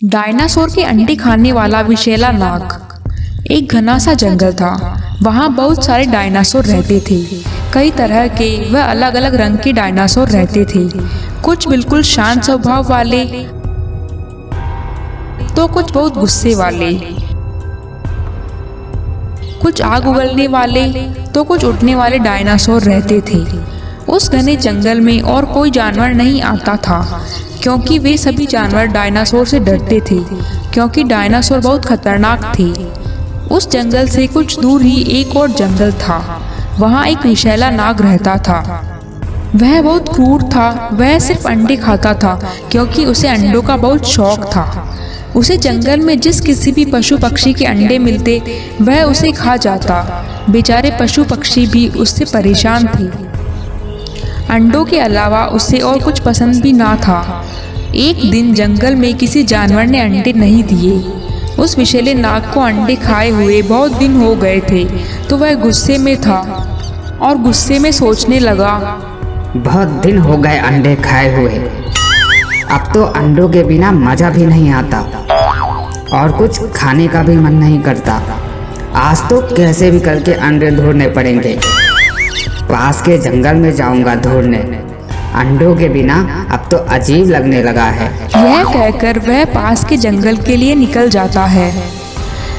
Dinosaur के अंडे खाने वाला विषैला नाग। एक घना सा जंगल था। वहाँ बहुत सारे डायनासोर रहते थे। कई तरह के व अलग अलग रंग के डायनासोर रहते थे। कुछ बिल्कुल शांत स्वभाव वाले तो कुछ बहुत गुस्से वाले, कुछ आग उगलने वाले तो कुछ उड़ने वाले डायनासोर रहते थे। उस घने जंगल में और कोई जानवर नहीं आता था, क्योंकि वे सभी जानवर डायनासोर से डरते थे, क्योंकि डायनासोर बहुत खतरनाक थे। उस जंगल से कुछ दूर ही एक और जंगल था। वहाँ एक विषैला नाग रहता था। वह बहुत क्रूर था। वह सिर्फ अंडे खाता था, क्योंकि उसे अंडों का बहुत शौक था। उसे जंगल में जिस किसी भी पशु पक्षी के अंडे मिलते वह उसे खा जाता। बेचारे पशु पक्षी भी उससे परेशान थे। अंडों के अलावा उसे और कुछ पसंद भी ना था। एक दिन जंगल में किसी जानवर ने अंडे नहीं दिए। उस विषैले नाग को अंडे खाए हुए बहुत दिन हो गए थे, तो वह गुस्से में था और गुस्से में सोचने लगा, बहुत दिन हो गए अंडे खाए हुए। अब तो अंडों के बिना मजा भी नहीं आता और कुछ खाने का भी मन नहीं करता। आज तो कैसे भी करके अंडे ढूंढने पड़ेंगे। पास के जंगल में जाऊंगा ढूंढने। अंडों के बिना अब तो अजीब लगने लगा है। यह कहकर वह पास के जंगल के लिए निकल जाता है।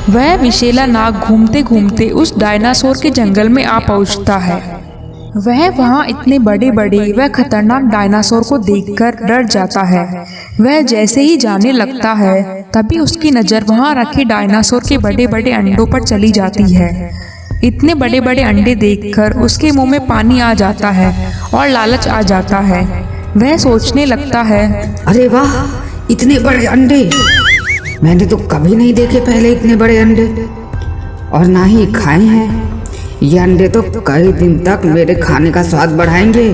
वह विषैला नाग घूमते घूमते उस डायनासोर के जंगल में आ पहुंचता है। वह वहाँ इतने बड़े बड़े व खतरनाक डायनासोर को देखकर डर जाता है। वह जैसे ही जाने लगता है, तभी उसकी नज़र वहाँ रखे डायनासोर के बड़े बड़े अंडों पर चली जाती है। इतने बड़े बड़े अंडे देखकर उसके मुंह में पानी आ जाता है और लालच आ जाता है। वह सोचने लगता है, अरे वाह, इतने बड़े अंडे! मैंने तो कभी नहीं देखे पहले इतने बड़े अंडे, और ना ही खाए हैं। ये अंडे तो कई दिन तक मेरे खाने का स्वाद बढ़ाएंगे।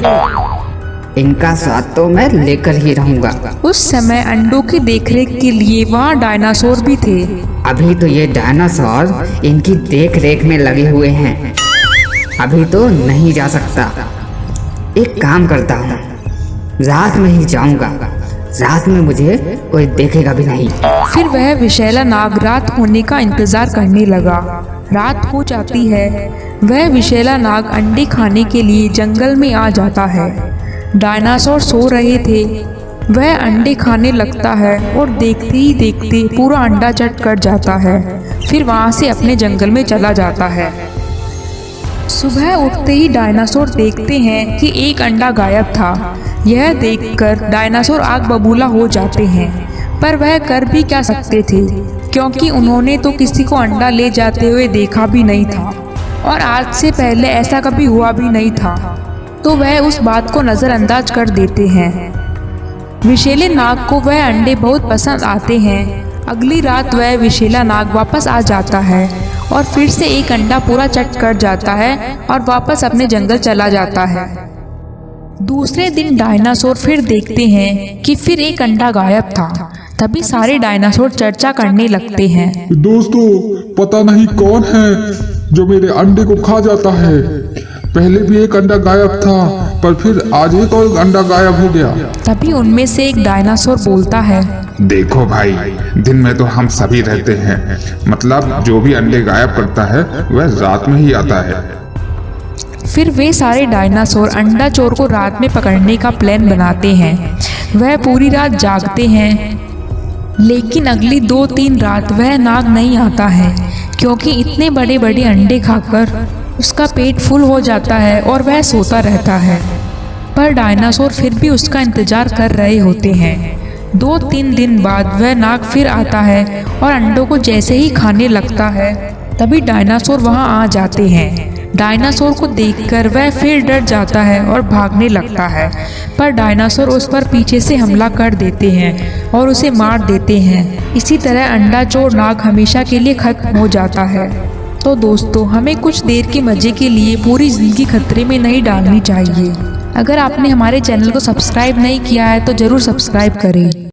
इनका स्वाद तो मैं लेकर ही रहूंगा। उस समय अंडों की देखरेख के लिए वहाँ डायनासोर भी थे। अभी तो ये डायनासोर इनकी देख रेख में लगे हुए हैं। अभी तो नहीं जा सकता। एक काम करता हूँ, रात में ही जाऊंगा। रात में मुझे कोई देखेगा भी नहीं। फिर वह विषैला नाग रात होने का इंतजार करने लगा। रात हो जाती है। वह विषैला नाग अंडे खाने के लिए जंगल में आ जाता है। डायनासोर सो रहे थे। वह अंडे खाने लगता है और देखते ही देखते पूरा अंडा चट कर जाता है। फिर वहाँ से अपने जंगल में चला जाता है। सुबह उठते ही डायनासोर देखते हैं कि एक अंडा गायब था। यह देखकर डायनासोर आग बबूला हो जाते हैं, पर वह कर भी क्या सकते थे, क्योंकि उन्होंने तो किसी को अंडा ले जाते हुए देखा भी नहीं था और आज से पहले ऐसा कभी हुआ भी नहीं था। तो वह उस बात को नज़रअंदाज कर देते हैं। विषैले नाग को वह अंडे बहुत पसंद आते हैं। अगली रात वह विषैला नाग वापस आ जाता है और फिर से एक अंडा पूरा चट कर जाता है और वापस अपने जंगल चला जाता है। दूसरे दिन डायनासोर फिर देखते हैं कि फिर एक अंडा गायब था। तभी सारे डायनासोर चर्चा करने लगते हैं, दोस्तों, पता नहीं कौन है जो मेरे अंडे को खा जाता है। पहले भी एक अंडा गायब था, पर फिर आज एक और अंडा गायब हो गया। तभी उनमें से एक डायनासोर बोलता है, देखो भाई, दिन में तो हम सभी रहते हैं, मतलब जो भी अंडे गायब करता है वह रात में ही आता है। फिर वे सारे डायनासोर अंडा चोर को रात में पकड़ने का प्लान बनाते हैं। वह पूरी रात जागते हैं, लेकिन अगली 2-3 रात वह नाग नहीं आता है, क्योंकि इतने बड़े बड़े अंडे खाकर उसका पेट फुल हो जाता है और वह सोता रहता है। पर डायनासोर फिर भी उसका इंतजार कर रहे होते हैं। 2-3 दिन बाद वह नाग फिर आता है और अंडों को जैसे ही खाने लगता है, तभी डायनासोर वहां आ जाते हैं। डायनासोर को देखकर वह फिर डर जाता है और भागने लगता है, पर डायनासोर उस पर पीछे से हमला कर देते हैं और उसे मार देते हैं। इसी तरह अंडा चोर नाग हमेशा के लिए खत्म हो जाता है। तो दोस्तों, हमें कुछ देर के मजे के लिए पूरी जिंदगी खतरे में नहीं डालनी चाहिए। अगर आपने हमारे चैनल को सब्सक्राइब नहीं किया है तो ज़रूर सब्सक्राइब करें।